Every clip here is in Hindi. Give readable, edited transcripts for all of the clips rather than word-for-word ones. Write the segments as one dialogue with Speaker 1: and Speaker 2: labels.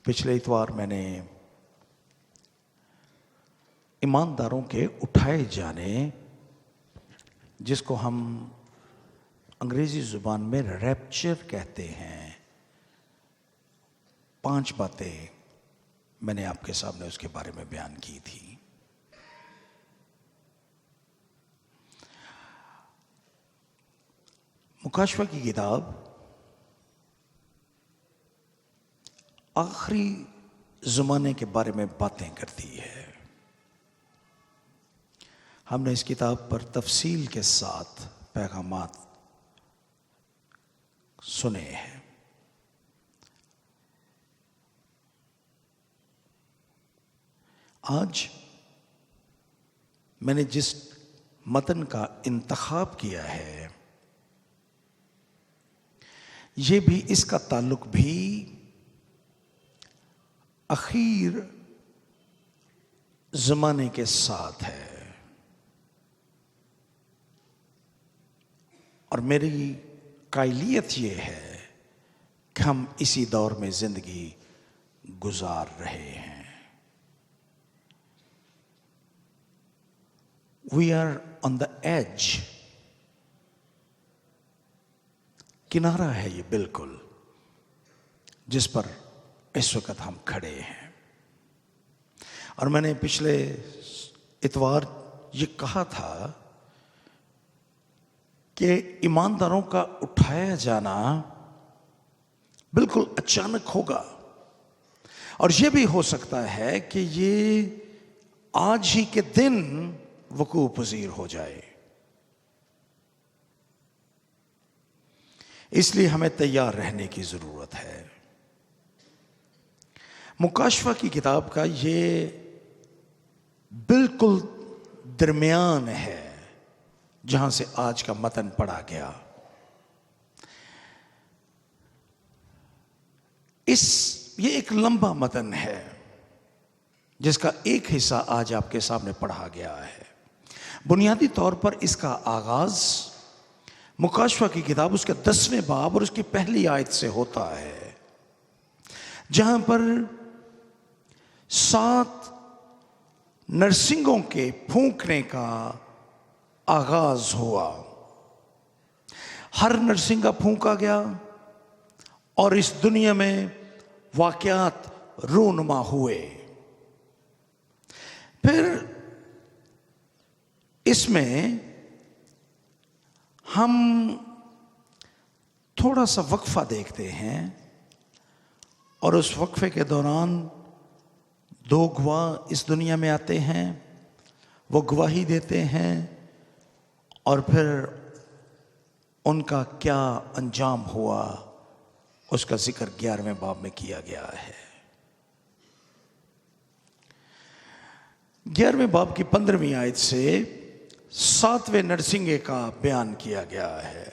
Speaker 1: पिछले इतवार मैंने ईमानदारों के उठाए जाने, जिसको हम अंग्रेजी जुबान में रैप्चर कहते हैं, 5 बातें मैंने आपके सामने उसके बारे में बयान की थी। मुकाशवा की किताब आखिरी ज़माने के बारे में बातें करती है। हमने इस किताब पर तफसील के साथ पैगामात सुने हैं। आज मैंने जिस मतन का इंतखाब किया है, ये भी, इसका ताल्लुक भी आखिर ज़माने के साथ है और मेरी कायलियत ये है कि हम इसी दौर में जिंदगी गुजार रहे हैं। We are on the edge, किनारा है ये बिल्कुल, जिस पर इस वक्त हम खड़े हैं। और मैंने पिछले इतवार ये कहा था कि ईमानदारों का उठाया जाना बिल्कुल अचानक होगा और ये भी हो सकता है कि ये आज ही के दिन वकूअ पज़ीर हो जाए। इसलिए हमें तैयार रहने की जरूरत है। मुकाशवा की किताब का ये बिल्कुल दरमियान है जहां से आज का मतन पढ़ा गया। ये एक लंबा मतन है जिसका एक हिस्सा आज आपके सामने पढ़ा गया है। बुनियादी तौर पर इसका आगाज मुकाशवा की किताब उसके 10वें बाब और उसकी पहली आयत से होता है, जहां पर 7 नरसिंगों के फूंकने का आगाज हुआ। हर नरसिंगा फूंका गया और इस दुनिया में वाकयात रूनुमा हुए। फिर इसमें हम थोड़ा सा वक्फा देखते हैं और उस वक्फे के दौरान 2 गवाह इस दुनिया में आते हैं, वो गवाही देते हैं और फिर उनका क्या अंजाम हुआ उसका जिक्र 11वें बाब में किया गया है। 11वें बाब की 15वीं आयत से 7वें नरसिंगे का बयान किया गया है।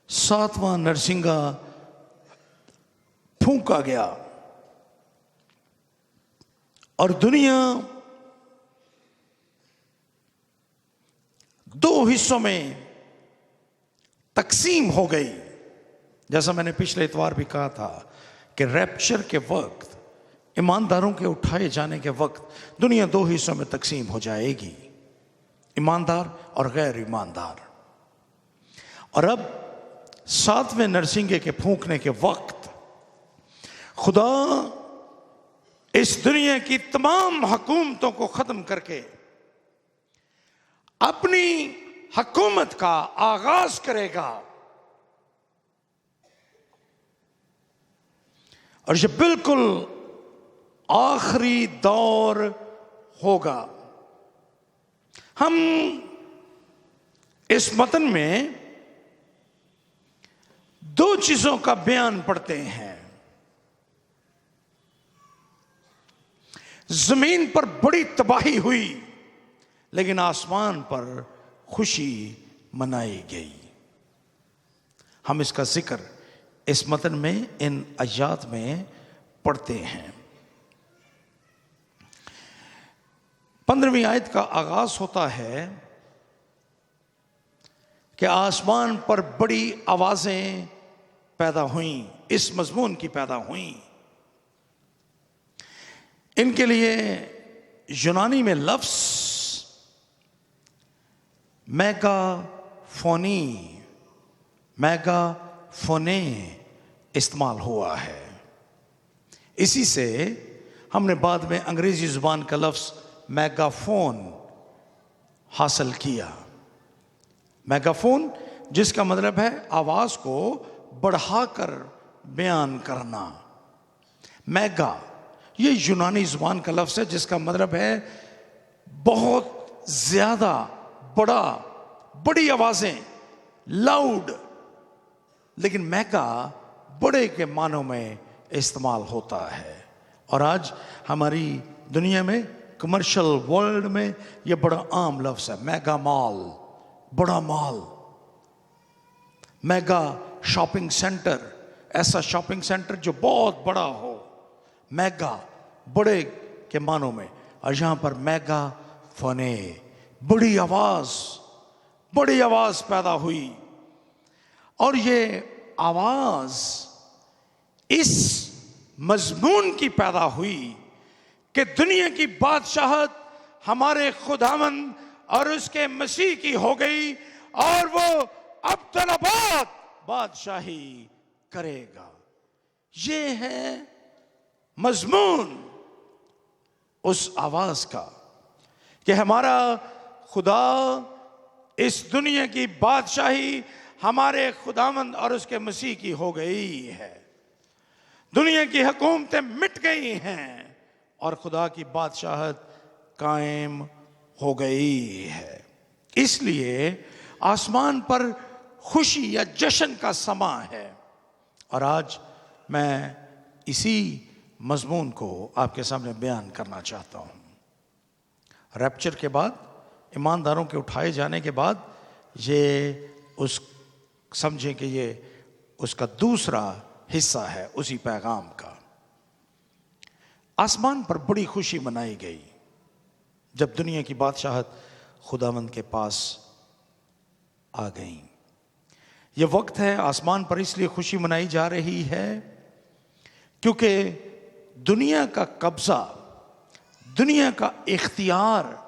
Speaker 1: 7वां नरसिंगा फूंका गया और दुनिया 2 हिस्सों में तकसीम हो गई। जैसा मैंने पिछले इतवार भी कहा था कि रैप्चर के वक्त, ईमानदारों के उठाए जाने के वक्त, दुनिया 2 हिस्सों में तकसीम हो जाएगी, ईमानदार और गैर ईमानदार। और अब 7वें नरसिंगे के फूंकने के वक्त खुदा इस दुनिया की तमाम हुकूमतों को खत्म करके अपनी हुकूमत का आगाज करेगा और ये बिल्कुल आखिरी दौर होगा। हम इस मतन में 2 चीजों का बयान पढ़ते हैं। जमीन पर बड़ी तबाही हुई लेकिन आसमान पर खुशी मनाई गई। हम इसका जिक्र इस मतन में, इन आयात में पढ़ते हैं। 15वीं आयत का आगाज होता है कि आसमान पर बड़ी आवाजें पैदा हुईं, इस मजमून की पैदा हुईं इनके लिए यूनानी में लफ्ज मेगाफोनी, मेगाफोने इस्तेमाल हुआ है। इसी से हमने बाद में अंग्रेजी जुबान का लफ्ज मेगाफोन हासिल किया। मेगाफोन जिसका मतलब है आवाज को बढ़ाकर बयान करना। मेगा ये यूनानी जुबान का लफ्ज है जिसका मतलब है बहुत ज्यादा, बड़ा, बड़ी आवाजें, लाउड। लेकिन मेगा बड़े के मानों में इस्तेमाल होता है। और आज हमारी दुनिया में कमर्शियल वर्ल्ड में यह बड़ा आम लफ्ज है, मेगा मॉल, बड़ा मॉल। मेगा शॉपिंग सेंटर, ऐसा शॉपिंग सेंटर जो बहुत बड़ा हो, मेगा बड़े के मानों में। और यहां पर मेगा फोने, बड़ी आवाज पैदा हुई। और ये आवाज इस मजमून की पैदा हुई कि दुनिया की बादशाहत हमारे खुदावंद और उसके मसीह की हो गई और वो अब्दुल्लाबाद बादशाही करेगा। ये है मजमून उस आवाज का कि हमारा खुदा इस दुनिया की बादशाही हमारे खुदावंद और उसके मसीह की हो गई है। दुनिया की हुकूमतें मिट गई हैं और खुदा की बादशाहत कायम हो गई है। इसलिए आसमान पर खुशी या जश्न का समा है। और आज मैं इसी मजमून को आपके सामने बयान करना चाहता हूं। रैप्चर के बाद, ईमानदारों के उठाए जाने के बाद, ये उस समझें कि ये उसका दूसरा हिस्सा है उसी पैगाम का। आसमान पर बड़ी खुशी मनाई गई जब दुनिया की बादशाहत खुदावंद के पास आ गई। यह वक्त है आसमान पर इसलिए खुशी मनाई जा रही है क्योंकि दुनिया का कब्जा, दुनिया का इख्तियार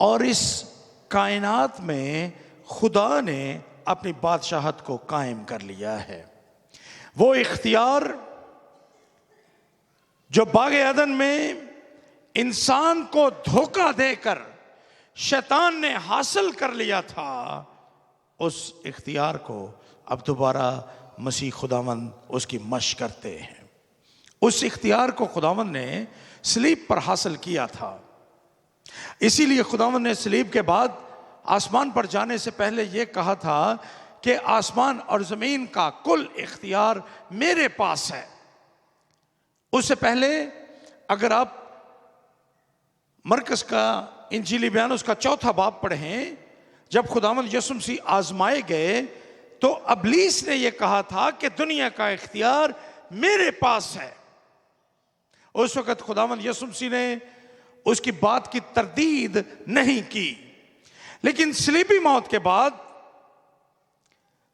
Speaker 1: और इस कायनात में खुदा ने अपनी बादशाहत को कायम कर लिया है। वो इख्तियार जो बाग अदन में इंसान को धोखा देकर शैतान ने हासिल कर लिया था, उस इख्तियार को अब दोबारा मसीह खुदावंद उसकी मश करते हैं। उस इख्तियार को खुदावंद ने सलीब पर हासिल किया था। इसीलिए खुदावंद ने सलीब के बाद आसमान पर जाने से पहले यह कहा था कि आसमान और जमीन का कुल इख्तियार मेरे पास है। उससे पहले अगर आप मरकस का इंजीली बयान उसका 4 बाब पढ़ें, जब खुदावंद यीशु मसीह आजमाए गए तो अबलीस ने यह कहा था कि दुनिया का इख्तियार मेरे पास है। उस वक्त खुदावंद यीशु मसीह ने उसकी बात की तरदीद नहीं की। लेकिन सलीबी मौत के बाद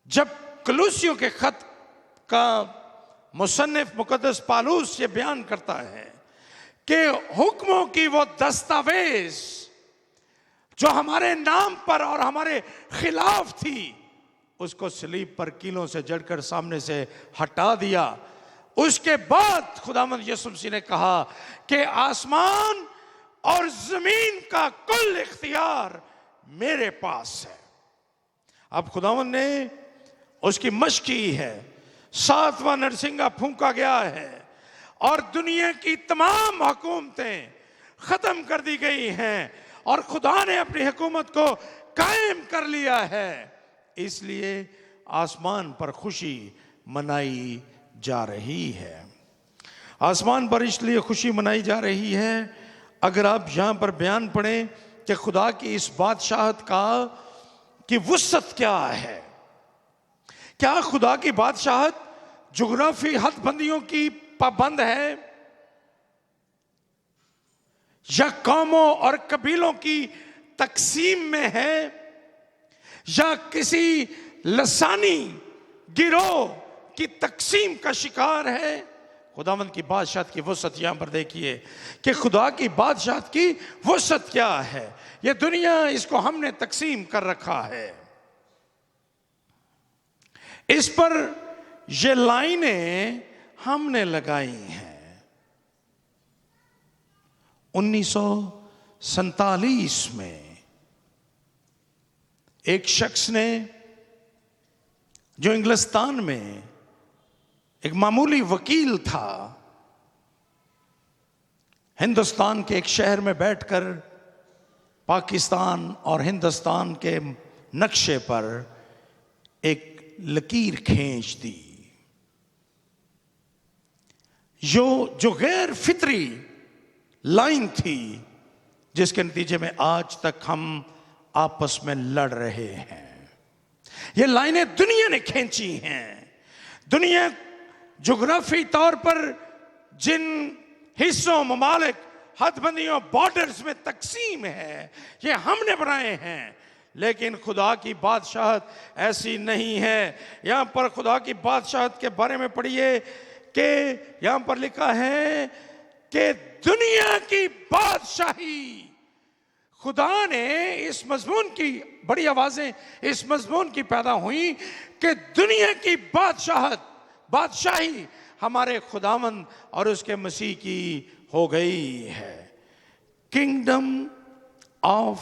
Speaker 1: जब कलूसियों के खत का मुसन्निफ मुकद्दस पालूस ये बयान करता है कि हुक्मों की वो दस्तावेज जो हमारे नाम पर और हमारे खिलाफ थी, उसको सलीब पर कीलों से जड़कर सामने से हटा दिया। उसके बाद खुदावंद यीशु मसीह ने कहा कि आसमान और जमीन का कुल इख्तियार मेरे पास है। अब खुदावंद ने उसकी मश की है, 7वां नरसिंगा फूंका गया है और दुनिया की तमाम हुकूमतें खत्म कर दी गई हैं और खुदा ने अपनी हुकूमत को कायम कर लिया है। इसलिए आसमान पर खुशी मनाई जा रही है। आसमान पर इसलिए खुशी मनाई जा रही है, अगर आप यहां पर बयान पढ़ें कि खुदा की इस बादशाहत का की वुसअत क्या है। क्या खुदा की बादशाहत जुग्राफी हदबंदियों की पाबंद है या कौमों और कबीलों की तकसीम में है या किसी लसानी गिरोह की तकसीम का शिकार है? खुदावंद की बादशाहत की वसअत यहां पर देखिए कि खुदा की बादशाहत की वसअत क्या है। ये दुनिया, इसको हमने तकसीम कर रखा है। इस पर ये लाइनें हमने लगाई हैं। 1947 में एक शख्स ने, जो इंग्लिस्तान में एक मामूली वकील था, हिंदुस्तान के एक शहर में बैठकर पाकिस्तान और हिंदुस्तान के नक्शे पर एक लकीर खींच दी, जो गैर फितरी लाइन थी, जिसके नतीजे में आज तक हम आपस में लड़ रहे हैं। ये लाइनें दुनिया ने खींची हैं। दुनिया ज्योग्राफी तौर पर जिन हिस्सों, ममालिक, हदबंदियों, बॉर्डर्स में तकसीम है, ये हमने बनाए हैं। लेकिन खुदा की बादशाहत ऐसी नहीं है। यहां पर खुदा की बादशाहत के बारे में पढ़िए कि यहां पर लिखा है कि दुनिया की बादशाही, खुदा ने इस मजमून की, बड़ी आवाजें इस मजमून की पैदा हुई कि दुनिया की बादशाही हमारे खुदावंद और उसके मसीह की हो गई है। Kingdom of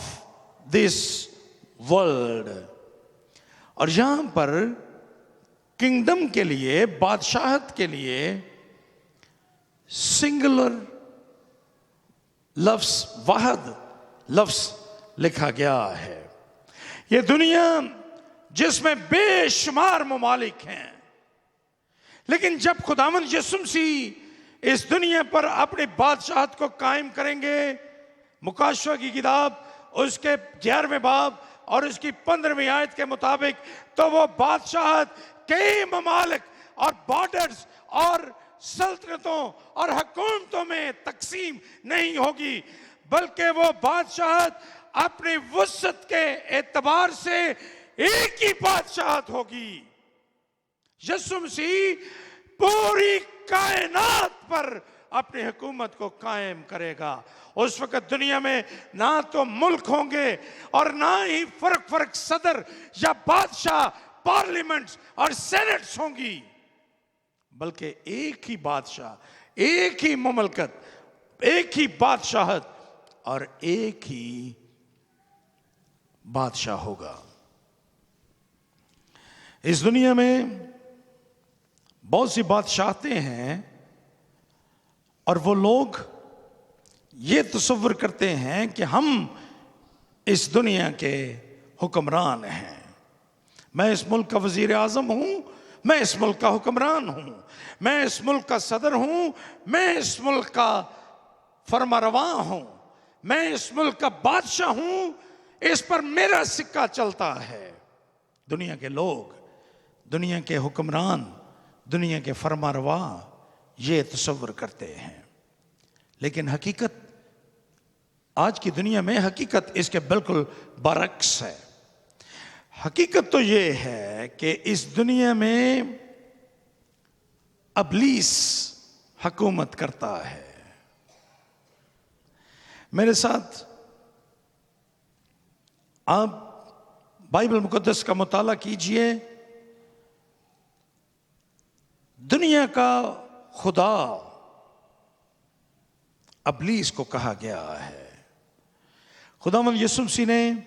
Speaker 1: this world. और यहां पर किंगडम के लिए, बादशाहत के लिए सिंगुलर लफ्ज, वाहद लफ्ज लिखा गया है। यह दुनिया जिसमें बेशुमार ममालिक हैं, लेकिन जब खुदावंद यीशु मसीह इस दुनिया पर अपनी बादशाहत को कायम करेंगे, मुकाशवा की किताब उसके 11वें बाब और उसकी 15वीं आयत के मुताबिक, तो वो बादशाहत कई ममालिक और बॉर्डर्स और सल्तनतों और हुकूमतों में तकसीम नहीं होगी, बल्कि वो बादशाहत अपनी वसअत के एतबार से एक ही बादशाहत होगी। यीशु मसीह पूरी कायनात पर अपनी हुकूमत को कायम करेगा। उस वक्त दुनिया में ना तो मुल्क होंगे और ना ही फर्क सदर या बादशाह, पार्लियामेंट्स और सेनेट्स होंगी, बल्कि एक ही बादशाह, एक ही मुमलकत, एक ही बादशाहत और एक ही बादशाह होगा। इस दुनिया में बहुत सी बादशाहतें हैं और वो लोग ये तसव्वुर करते हैं कि हम इस दुनिया के हुक्मरान हैं। मैं इस मुल्क का वजीर आजम हूं, मैं इस मुल्क का हुक्मरान हूं, मैं इस मुल्क का सदर हूं, मैं इस मुल्क का फरमारवा हूं, मैं इस मुल्क का बादशाह हूं, इस पर मेरा सिक्का चलता है। दुनिया के लोग, दुनिया के हुक्मरान, दुनिया के फरमारवा ये तसव्वुर करते हैं। लेकिन हकीकत, आज की दुनिया में हकीकत इसके बिल्कुल बरक्स है। हकीकत तो ये है कि इस दुनिया में अबलीस हुकूमत करता है। मेरे साथ आप बाइबल मुकद्दस का मुताला कीजिए। दुनिया का खुदा अबलीस को कहा गया है। खुदावंद यीशु मसीह ने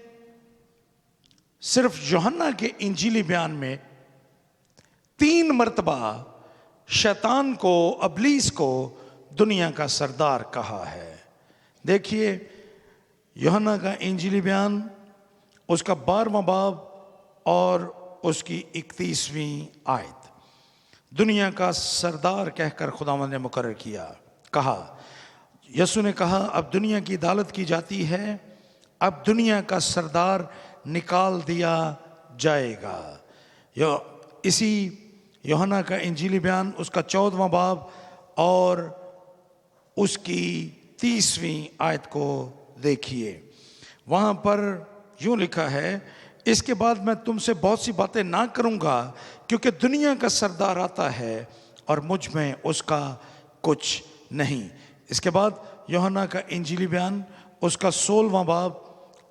Speaker 1: सिर्फ यूहन्ना के इंजीली बयान में 3 मर्तबा शैतान को, अबलीस को दुनिया का सरदार कहा है। देखिए यूहन्ना का इंजीली बयान उसका 12वां बाब और उसकी 31वीं आयत। दुनिया का सरदार कहकर खुदावंद ने मुकर्रर किया, कहा, यीशु ने कहा, अब दुनिया की अदालत की जाती है, अब दुनिया का सरदार निकाल दिया जाएगा। इसी यूहन्ना का इंजीली बयान उसका 14वां बाब और उसकी 30वीं आयत को देखिए। वहाँ पर यूँ लिखा है, इसके बाद मैं तुमसे बहुत सी बातें ना करूँगा, क्योंकि दुनिया का सरदार आता है और मुझ में उसका कुछ नहीं। इसके बाद यूहन्ना का इंजीली बयान उसका 16वां बाब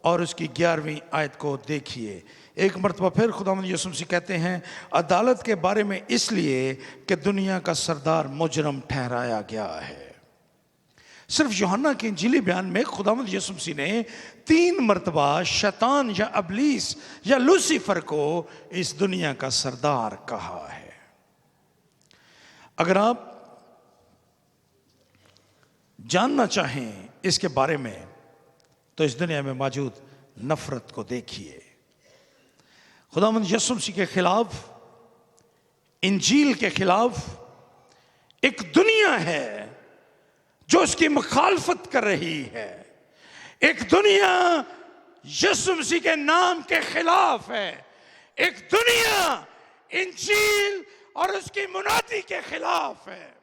Speaker 1: और उसकी 11वीं आयत को देखिए। एक मरतबा फिर खुदावंद यीशु मसीह कहते हैं अदालत के बारे में इसलिए कि दुनिया का सरदार मुजरम ठहराया गया है। सिर्फ यूहन्ना के इंजीली बयान में खुदावंद यीशु मसीह ने 3 मरतबा शैतान या अबलीस या लूसीफर को इस दुनिया का सरदार कहा है। अगर आप जानना चाहें इसके बारे में तो इस दुनिया में मौजूद नफरत को देखिए। खुदावंद यीशु मसीह के खिलाफ, इंजील के खिलाफ एक दुनिया है जो उसकी मुखालफत कर रही है। एक दुनिया यीशु मसीह के नाम के खिलाफ है। एक दुनिया इंजील और उसकी मुनादी के खिलाफ है।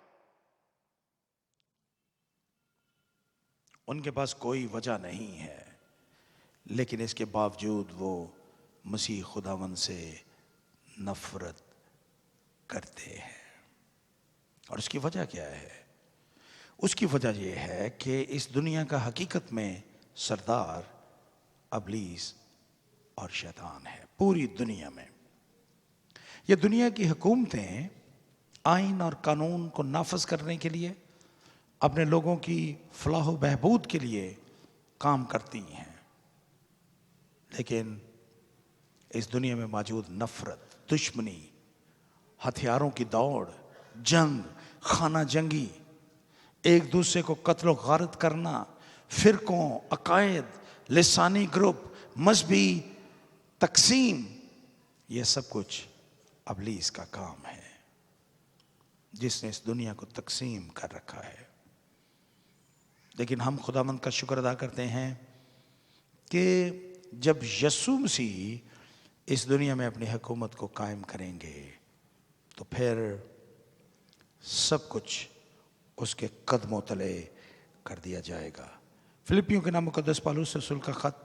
Speaker 1: उनके पास कोई वजह नहीं है, लेकिन इसके बावजूद वो मसीह खुदावंद से नफरत करते हैं। और उसकी वजह क्या है? उसकी वजह यह है कि इस दुनिया का हकीकत में सरदार अबलीस और शैतान है। पूरी दुनिया में ये दुनिया की हुकूमतें आइन और कानून को नाफज करने के लिए, अपने लोगों की फलाह व बहबूद के लिए काम करती हैं। लेकिन इस दुनिया में मौजूद नफरत, दुश्मनी, हथियारों की दौड़, जंग, खाना जंगी, एक दूसरे को कत्ल गारत करना, फिरकों, अकायद, लिसानी ग्रुप, मजहबी तकसीम, यह सब कुछ अबलीस का काम है जिसने इस दुनिया को तकसीम कर रखा है। लेकिन हम खुदावंद का शुक्र अदा करते हैं कि जब यीशु मसीह इस दुनिया में अपनी हुकूमत को कायम करेंगे तो फिर सब कुछ उसके कदमों तले कर दिया जाएगा। फिलिपियों के नाम मुकद्दस पौलुस रसूल का खत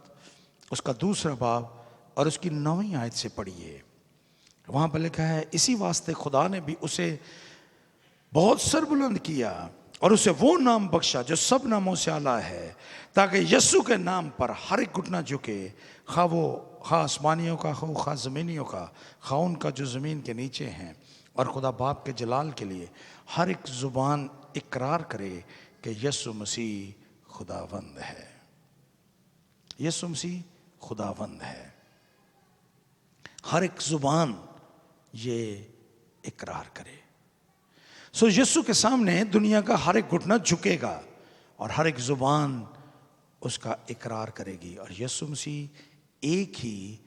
Speaker 1: उसका 2 बाब और उसकी 9वीं आयत से पढ़िए। वहाँ पर लिखा है, इसी वास्ते खुदा ने भी उसे बहुत सरबुलंद किया और उसे वो नाम बख्शा जो सब नामों से आला है, ताकि यीशु के नाम पर हर एक घुटना झुके, खा आसमानियों का हो, खा ज़मीनियों का, खा उनका जो ज़मीन के नीचे हैं, और खुदा बाप के जलाल के लिए हर एक ज़ुबान इकरार करे कि यीशु मसीह खुदावंद है। यीशु मसीह खुदावंद है। हर एक ज़ुबान ये इकरार करे। सो यीशु के सामने दुनिया का हर एक घुटना झुकेगा और हर एक जुबान उसका इकरार करेगी, और यीशु मसीह एक ही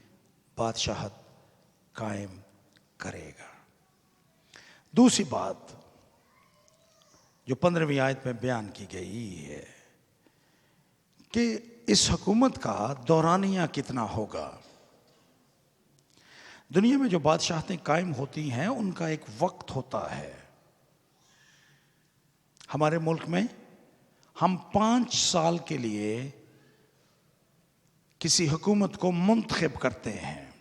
Speaker 1: बादशाहत कायम करेगा। दूसरी बात जो 15वीं आयत में बयान की गई है कि इस हुकूमत का दौरानिया कितना होगा। दुनिया में जो बादशाहतें कायम होती हैं उनका एक वक्त होता है। हमारे मुल्क में हम 5 साल के लिए किसी हुकूमत को मुंतखब करते हैं,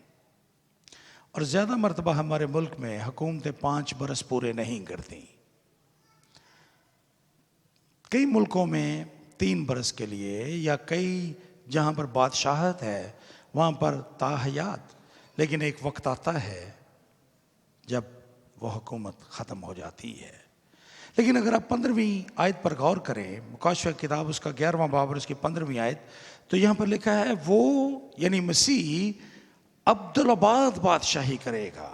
Speaker 1: और ज़्यादा मरतबा हमारे मुल्क में हुकूमतें 5 बरस पूरे नहीं करती। कई मुल्कों में 3 बरस के लिए, या कई जहाँ पर बादशाहत है वहाँ पर ताहयात, लेकिन एक वक्त आता है जब वह हुकूमत ख़त्म हो जाती है। लेकिन अगर आप 15वीं आयत पर गौर करें, मुकाशवा किताब उसका 11वां बाब और उसकी 15वीं आयत, तो यहाँ पर लिखा है वो यानी मसीह अब्दुल्लाबाद बादशाही करेगा।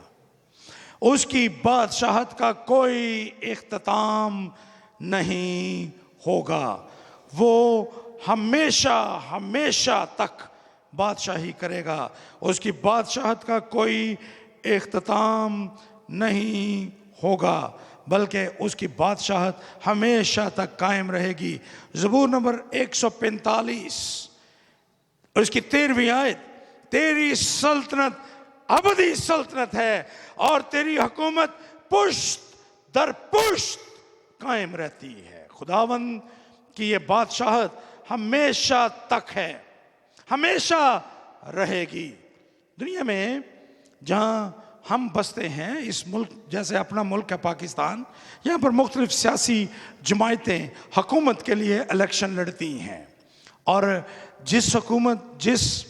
Speaker 1: उसकी बादशाहत का कोई इख्तिताम नहीं होगा। वो हमेशा हमेशा तक बादशाही करेगा। उसकी बादशाहत का कोई इख्तिताम नहीं होगा, बल्कि उसकी बादशाहत हमेशा तक कायम रहेगी। ज़बूर नंबर 145 उसकी 13वीं आयत, तेरी सल्तनत अबदी सल्तनत है और तेरी हुकूमत पुश्त दर पुश्त कायम रहती है। खुदावंद की ये बादशाहत हमेशा तक है, हमेशा रहेगी। दुनिया में जहाँ हम बसते हैं इस मुल्क, जैसे अपना मुल्क है पाकिस्तान, यहाँ पर मुख्तलिफ सियासी जमायतें हुकूमत के लिए इलेक्शन लड़ती हैं, और जिस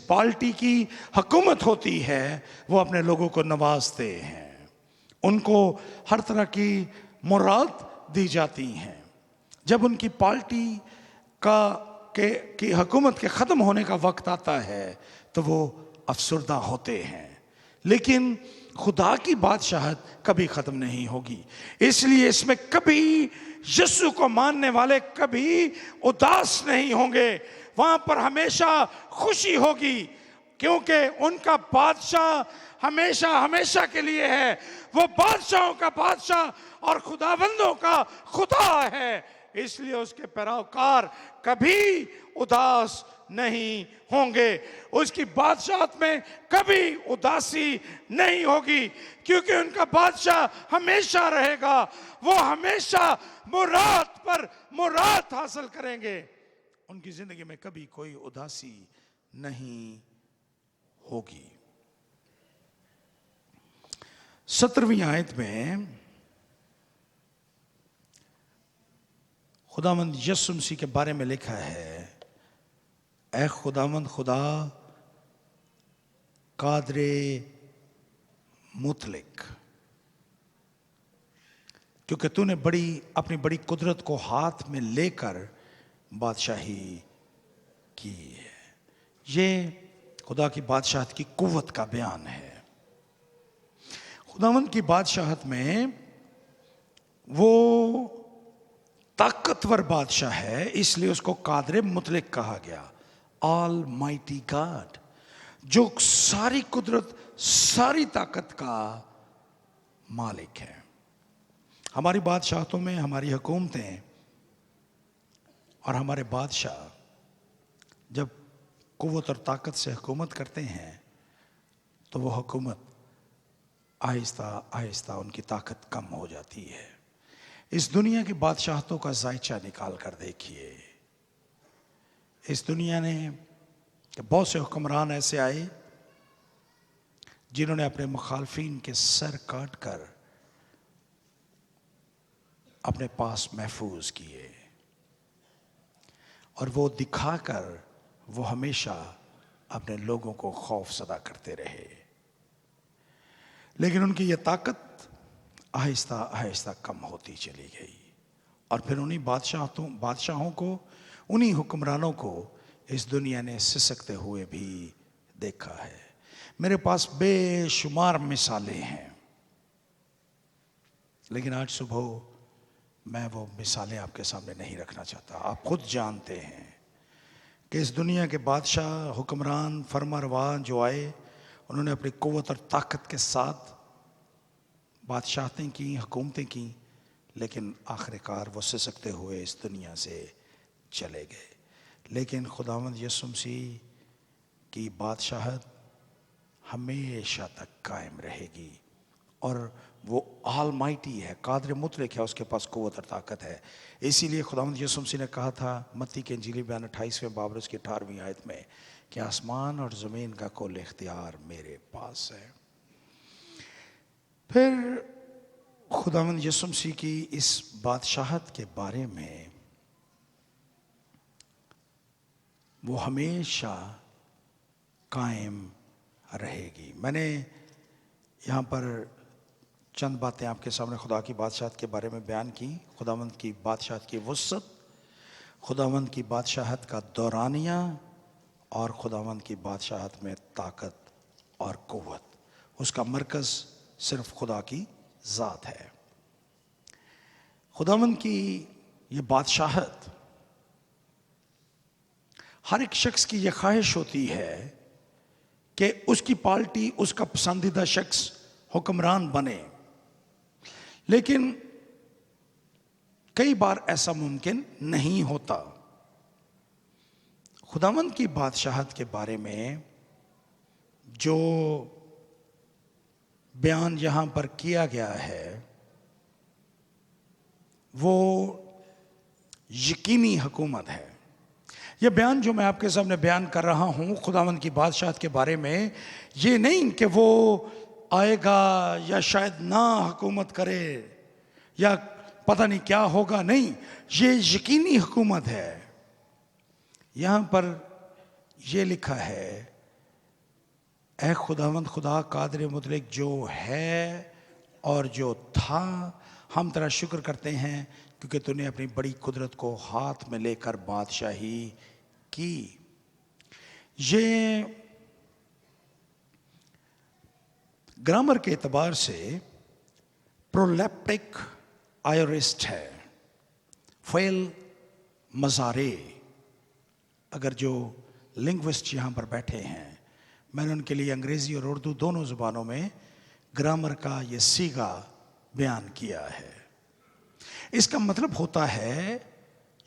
Speaker 1: पार्टी की हुकूमत होती है वो अपने लोगों को नवाजते हैं, उनको हर तरह की मुराद दी जाती हैं। जब उनकी पार्टी की हुकूमत के ख़त्म होने का वक्त आता है तो वो अफसरदा होते हैं, लेकिन खुदा की बादशाहत कभी ख़त्म नहीं होगी। इसलिए इसमें कभी यीशु को मानने वाले कभी उदास नहीं होंगे, वहाँ पर हमेशा खुशी होगी, क्योंकि उनका बादशाह हमेशा हमेशा के लिए है। वो बादशाहों का बादशाह और खुदाबंदों का खुदा है, इसलिए उसके पैरोकार कभी उदास नहीं होंगे। उसकी बादशाहत में कभी उदासी नहीं होगी, क्योंकि उनका बादशाह हमेशा रहेगा। वो हमेशा मुराद पर मुराद हासिल करेंगे। उनकी जिंदगी में कभी कोई उदासी नहीं होगी। 17वीं आयत में खुदावंद यीशु मसीह के बारे में लिखा है, ऐ खुदावंद खुदा कादरे मुतलिक, क्योंकि तूने अपनी बड़ी कुदरत को हाथ में लेकर बादशाही की है। ये खुदा की बादशाहत की कुव्वत का बयान है। खुदावंद की बादशाहत में वो ताकतवर बादशाह है, इसलिए उसको कादरे मुतलिक कहा गया, ऑल माइटी गॉड, जो सारी कुदरत सारी ताकत का मालिक है। हमारी बादशाहतों में हमारी हुकूमतें और हमारे बादशाह जब कुव्वत और ताकत से हुकूमत करते हैं तो वो हुकूमत आहिस्ता आहिस्ता उनकी ताकत कम हो जाती है। इस दुनिया की बादशाहतों का जायचा निकाल कर देखिए। इस दुनिया ने बहुत से हुक्मरान ऐसे आए जिन्होंने अपने मुखालफिन के सर काट कर अपने पास महफूज किए, और वो दिखाकर वो हमेशा अपने लोगों को खौफ सदा करते रहे। लेकिन उनकी ये ताकत आहिस्ता आहिस्ता कम होती चली गई, और फिर उन्हीं बादशाहों को, उन्हीं हुक्मरानों को इस दुनिया ने सिसकते हुए भी देखा है। मेरे पास बेशुमार मिसालें हैं, लेकिन आज सुबह मैं वो मिसालें आपके सामने नहीं रखना चाहता। आप खुद जानते हैं कि इस दुनिया के बादशाह, हुक्मरान, फरमारवान जो आए, उन्होंने अपनी कुव्वत और ताकत के साथ बादशाहतें की, हुकूमतें की, लेकिन आखिरकार वो सिसकते हुए इस दुनिया से चले गए। लेकिन खुदावंद यीशु मसीह की बादशाहत हमेशा तक कायम रहेगी, और वो ऑलमाइटी है, कादर मुतलक है, उसके पास कुव्वत और ताकत है। इसीलिए खुदावंद यीशु मसीह ने कहा था मत्ती के इंजील बयान 28वें बाब उसकी 18वीं आयत में कि आसमान और ज़मीन का कुल इख्तियार मेरे पास है। फिर खुदावंद यीशु मसीह की इस बादशाहत के बारे में वो हमेशा कायम रहेगी। मैंने यहाँ पर चंद बातें आपके सामने खुदा की बादशाहत के बारे में बयान की। खुदावंद की बादशाहत की वसअत, खुदावंद की बादशाहत का दौरानिया, और खुदावंद की बादशाहत में ताकत और कुव्वत। उसका मरकज़ सिर्फ खुदा की ज़ात है। खुदावंद की ये बादशाहत, हर एक शख्स की ये ख्वाहिश होती है कि उसकी पार्टी, उसका पसंदीदा शख्स हुक्मरान बने, लेकिन कई बार ऐसा मुमकिन नहीं होता। खुदावंद की बादशाहत के बारे में जो बयान यहाँ पर किया गया है वो यकीनी हुकूमत है। ये बयान जो मैं आपके सामने बयान कर रहा हूँ खुदावंद की बादशाहत के बारे में, ये नहीं कि वो आएगा या शायद ना हुकूमत करे या पता नहीं क्या होगा, नहीं, ये यकीनी हुकूमत है। यहां पर यह लिखा है, ऐ खुदावंद खुदा कादिर मुतलक जो है और जो था, हम तेरा शुक्र करते हैं क्योंकि तूने अपनी बड़ी कुदरत को हाथ में लेकर बादशाही की। ये ग्रामर के एतबार से प्रोलेप्टिक आयोरिस्ट है, फेल मजारे। अगर जो लिंग्विस्ट यहां पर बैठे हैं, मैंने उनके लिए अंग्रेजी और उर्दू दोनों जुबानों में ग्रामर का ये सीगा बयान किया है। इसका मतलब होता है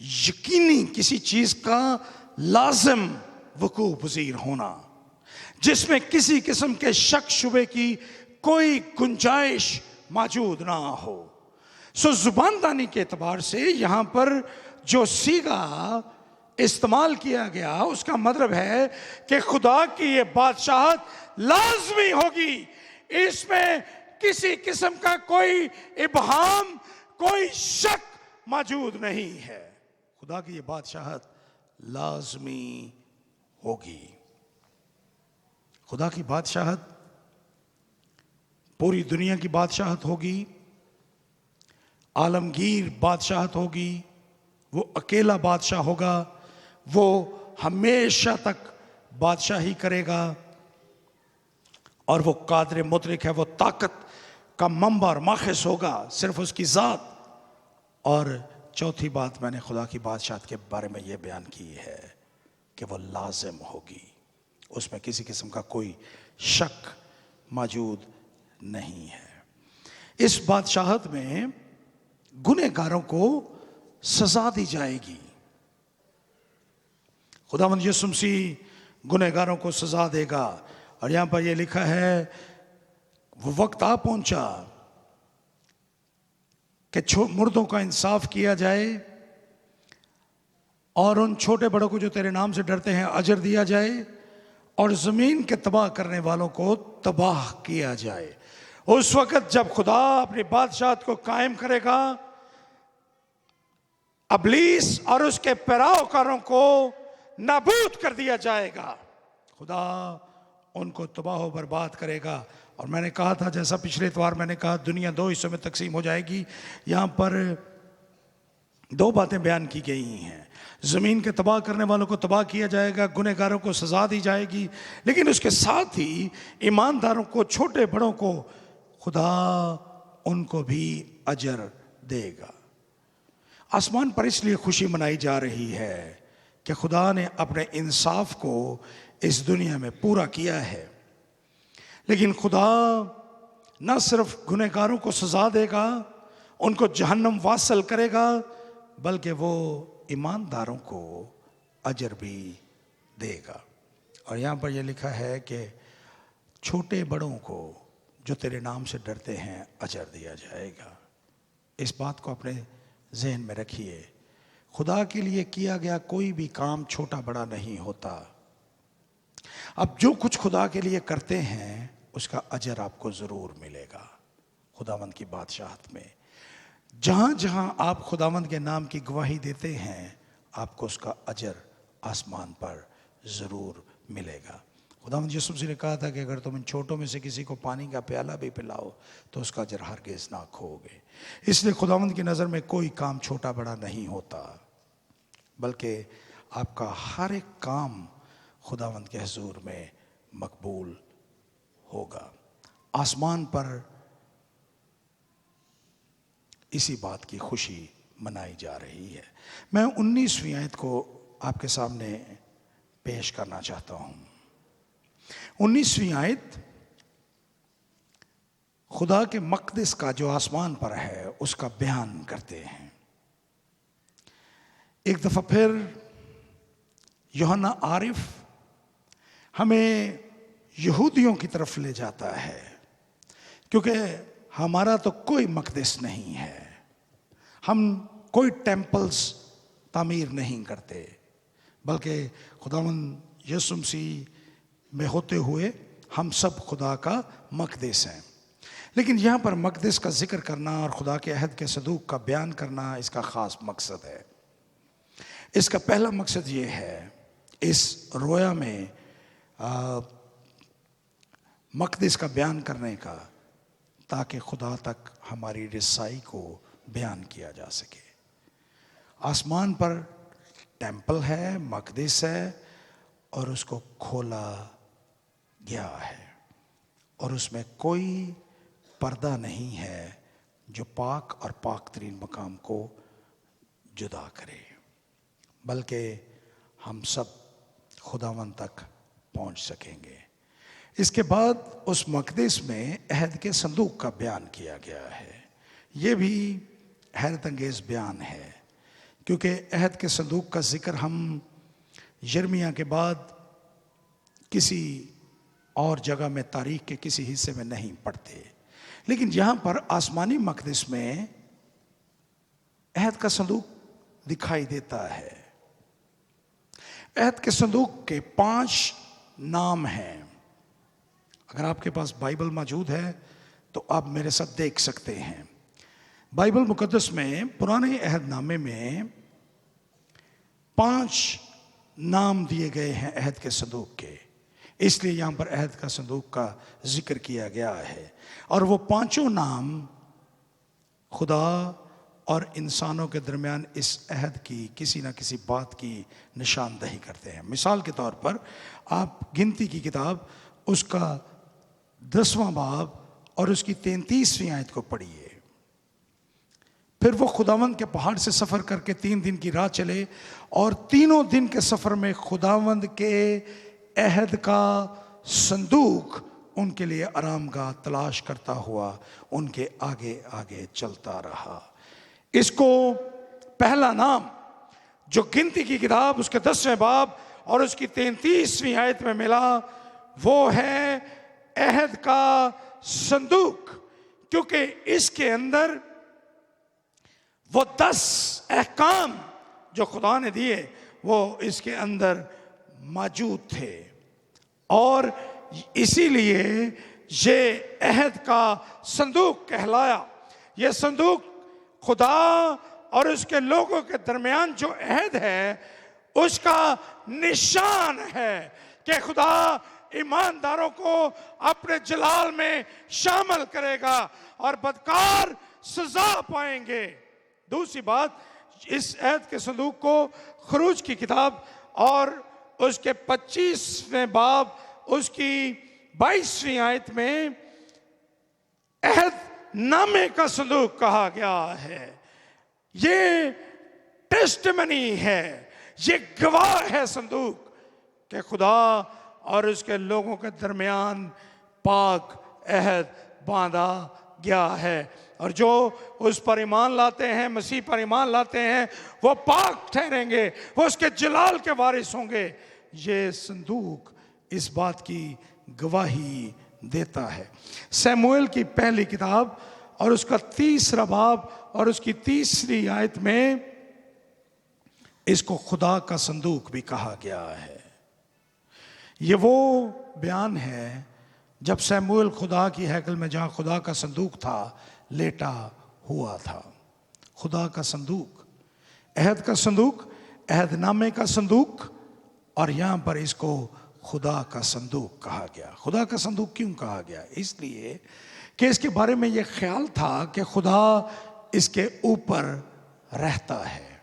Speaker 1: यकीनी किसी चीज का लाजिम वकू पज़ीर होना, जिसमें किसी किस्म के शक शुबे की कोई गुंजाइश मौजूद ना हो। सो जुबानदानी के एतबार से यहां पर जो सीगा इस्तेमाल किया गया, उसका मतलब है कि खुदा की ये बादशाहत लाजमी होगी, इसमें किसी किस्म का कोई इबहाम, कोई शक मौजूद नहीं है। खुदा की ये बादशाहत लाजमी होगी। खुदा की बादशाहत पूरी दुनिया की बादशाहत होगी, आलमगीर बादशाहत होगी। वो अकेला बादशाह होगा, वो हमेशा तक बादशाही करेगा और वो कादिर मुतलक है, वो ताकत का मंबा और माखिस होगा सिर्फ उसकी ज़ात। और चौथी बात मैंने खुदा की बादशाहत के बारे में ये बयान की है कि वो लाजिम होगी, उसमें किसी किस्म का कोई शक मौजूद नहीं है। इस बादशाहत में गुनहगारों को सजा दी जाएगी। खुदावंद यीशु मसीह गुनहगारों को सजा देगा। और यहां पर यह लिखा है, वो वक्त आ पहुंचा कि मुर्दों का इंसाफ किया जाए और उन छोटे बड़ों को जो तेरे नाम से डरते हैं अजर दिया जाए, और जमीन के तबाह करने वालों को तबाह किया जाए। उस वक्त जब खुदा अपनी बादशाहत को कायम करेगा, अबलीस और उसके पैरोकारों को नाबूद कर दिया जाएगा। खुदा उनको तबाह बर्बाद करेगा। और मैंने कहा था, जैसा पिछले इतवार मैंने कहा, दुनिया दो हिस्सों में तकसीम हो जाएगी। यहां पर दो बातें बयान की गई हैं। जमीन के तबाह करने वालों को तबाह किया जाएगा, गुनहगारों को सजा दी जाएगी, लेकिन उसके साथ ही ईमानदारों को, छोटे बड़ों को खुदा उनको भी अजर देगा। आसमान पर इसलिए खुशी मनाई जा रही है कि खुदा ने अपने इंसाफ को इस दुनिया में पूरा किया है। लेकिन खुदा न सिर्फ गुनहगारों को सजा देगा, उनको जहन्नम वासल करेगा, बल्कि वो ईमानदारों को अजर भी देगा। और यहाँ पर यह लिखा है कि छोटे बड़ों को जो तेरे नाम से डरते हैं अजर दिया जाएगा। इस बात को अपने जहन में रखिए, खुदा के लिए किया गया कोई भी काम छोटा बड़ा नहीं होता। अब जो कुछ खुदा के लिए करते हैं उसका अजर आपको ज़रूर मिलेगा खुदावंद की बादशाहत में। जहाँ जहाँ आप खुदावंद के नाम की गवाही देते हैं, आपको उसका अजर आसमान पर ज़रूर मिलेगा। खुदावंद यीशु मसीह ने कहा था कि अगर तुम इन छोटों में से किसी को पानी का प्याला भी पिलाओ तो उसका अजर हरगिज़ ना खोगे। इसलिए खुदावंद की नज़र में कोई काम छोटा बड़ा नहीं होता, बल्कि आपका हर एक काम खुदावंद के हुजूर में मकबूल होगा। आसमान पर इसी बात की खुशी मनाई जा रही है। मैं 19वीं आयत को आपके सामने पेश करना चाहता हूं। 19वीं आयत खुदा के मक़दिस का जो आसमान पर है उसका बयान करते हैं। एक दफ़ा फिर यूहन्ना आरिफ हमें यहूदियों की तरफ ले जाता है, क्योंकि हमारा तो कोई मक़दिस नहीं है, हम कोई टेम्पल्स तामीर नहीं करते, बल्कि खुदावंद यीशु मसीह में होते हुए हम सब खुदा का मकदस हैं। लेकिन यहाँ पर मकदस का जिक्र करना और खुदा के अहद के सदूक का बयान करना इसका ख़ास मकसद है। इसका पहला मकसद ये है इस रोया में मकदस का बयान करने का, ताकि खुदा तक हमारी रसाई को बयान किया जा सके। आसमान पर टेंपल है, मकदस है, और उसको खोला गया है और उसमें कोई पर्दा नहीं है जो पाक और पाक तरीन मकाम को जुदा करे, बल्कि हम सब खुदावन तक पहुंच सकेंगे। इसके बाद उस मकदस में अहद के संदूक का बयान किया गया है। ये भी हैरत अंगेज बयान है, क्योंकि अहद के संदूक का जिक्र हम यिर्मयाह के बाद किसी और जगह में तारीख के किसी हिस्से में नहीं पढ़ते, लेकिन यहाँ पर आसमानी मकदस में अहद का संदूक दिखाई देता है। अहद के संदूक के 5 नाम हैं। अगर आपके पास बाइबल मौजूद है तो आप मेरे साथ देख सकते हैं। बाइबल मुकद्दस में पुराने अहदनामे में 5 नाम दिए गए हैं अहद के संदूक के, इसलिए यहाँ पर अहद का संदूक का जिक्र किया गया है। और वो 5 नाम खुदा और इंसानों के दरमियान इस अहद की किसी न किसी बात की निशानदही करते हैं। मिसाल के तौर पर आप गिनती की किताब उसका 10वां बाब और उसकी 33वीं आयत को पढ़िए। फिर वो खुदावंद के पहाड़ से सफ़र करके 3 दिन की राह चले, और 3 दिन के सफ़र में खुदावंद के अहद का संदूक उनके लिए आरामगाह तलाश करता हुआ उनके आगे आगे चलता रहा। इसको पहला नाम जो गिनती की किताब उसके 10वें बाब और उसकी 33वीं आयत में मिला, वो है अहद का संदूक, क्योंकि इसके अंदर वो 10 अहकाम जो खुदा ने दिए वो इसके अंदर मौजूद थे, और इसीलिए ये अहद का संदूक कहलाया। ये संदूक खुदा और उसके लोगों के दरमियान जो अहद है उसका निशान है कि खुदा ईमानदारों को अपने जलाल में शामिल करेगा और बदकार सजा पाएंगे। दूसरी बात, इस अहद के संदूक को खरूज की किताब और उसके 25वें बाब उसकी 22वीं आयत में अहद नामे का संदूक कहा गया है। ये टेस्टिमनी है, ये गवाह है संदूक कि खुदा और उसके लोगों के दरमियान पाक अहद बांधा गया है, और जो उस पर ईमान लाते हैं, मसीह पर ईमान लाते हैं, वो पाक ठहरेंगे, वो उसके जलाल के वारिस होंगे। ये संदूक इस बात की गवाही देता है। शमूएल की पहली किताब और उसका 3रा बाब और उसकी 3री आयत में इसको खुदा का संदूक भी कहा गया है। ये वो बयान है जब शमूएल खुदा की हैकल में, जहाँ खुदा का संदूक था, लेटा हुआ था। खुदा का संदूक, अहद का संदूक, अहदनामे का संदूक, और यहाँ पर इसको खुदा का संदूक कहा गया। खुदा का संदूक क्यों कहा गया? इसलिए कि इसके बारे में यह ख्याल था कि खुदा इसके ऊपर रहता है,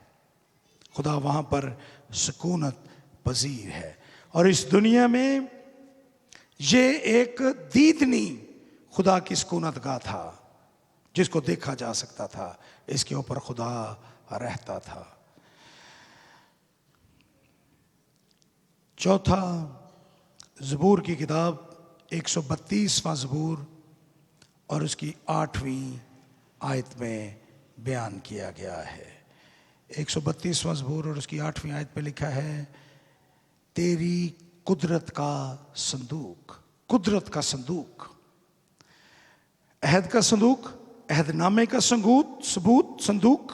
Speaker 1: खुदा वहाँ पर सुकूनत पजीर है, और इस दुनिया में ये एक दीदनी खुदा की सुकूनत गाह था जिसको देखा जा सकता था। इसके ऊपर खुदा रहता था। चौथा, ज़बूर की किताब 132वां ज़बूर और उसकी 8वीं आयत में बयान किया गया है। 132वां ज़बूर और उसकी 8वीं आयत में लिखा है, तेरी कुदरत का संदूक। कुदरत का संदूक, अहद का संदूक, अहदनामे का सबूत संदूक,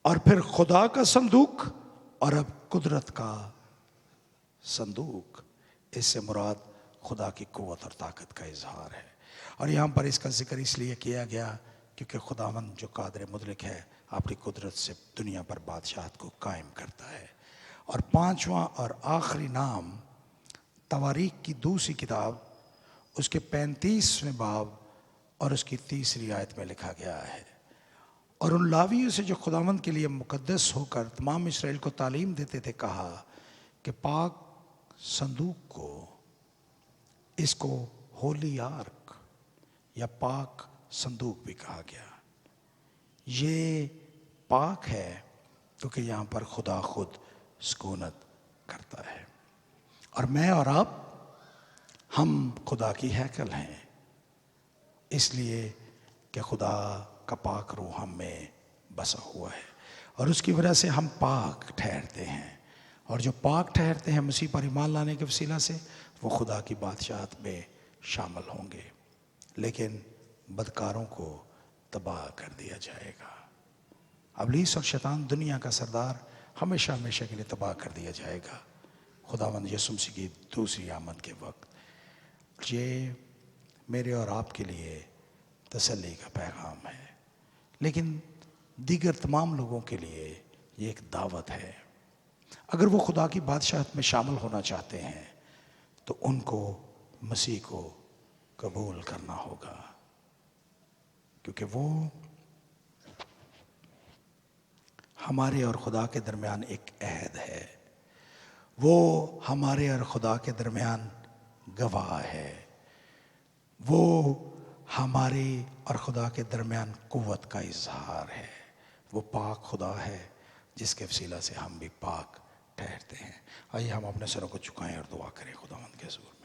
Speaker 1: और फिर खुदा का संदूक, और अब कुदरत का संदूक। इससे मुराद खुदा की क़ुव्वत और ताकत का इजहार है। और यहाँ पर इसका जिक्र इसलिए किया गया क्योंकि खुदावंद जो कादिर मुतलक है अपनी कुदरत से दुनिया पर बादशाहत को कायम करता है। और पांचवा और आखिरी नाम तवारीख की दूसरी किताब उसके 35वें बाब और उसकी 3री आयत में लिखा गया है। और उन लावियों से जो खुदावंद के लिए मुकद्दस होकर तमाम इसराइल को तालीम देते थे कहा कि पाक संदूक को, इसको होली आर्क या पाक संदूक भी कहा गया। ये पाक है क्योंकि यहाँ पर खुदा खुद सुकूनत करता है। और मैं और आप हम खुदा की हैकल हैं, इसलिए कि खुदा का पाक रूह हम में बसा हुआ है और उसकी वजह से हम पाक ठहरते हैं। और जो पाक ठहरते हैं मसीह पर ईमान लाने के वसीला से, वो खुदा की बादशाहत में शामिल होंगे। लेकिन बदकारों को तबाह कर दिया जाएगा। इब्लीस और शैतान दुनिया का सरदार हमेशा हमेशा के लिए तबाह कर दिया जाएगा खुदावंद यीशु मसीह की दूसरी आमद के वक्त। ये मेरे और आपके लिए तसल्ली का पैगाम है, लेकिन दीगर तमाम लोगों के लिए ये एक दावत है। अगर वो खुदा की बादशाहत में शामिल होना चाहते हैं तो उनको मसीह को कबूल करना होगा, क्योंकि वो हमारे और खुदा के दरमियान एक अहद है। वो हमारे और खुदा के दरमियान गवाह है। वो हमारे और खुदा के दरमियान कुव्वत का इजहार है। वो पाक खुदा है जिसके वसीला से हम भी पाक ठहरते हैं। आइए हम अपने सरों को झुकाएं और दुआ करें खुदावंद के हुजूर।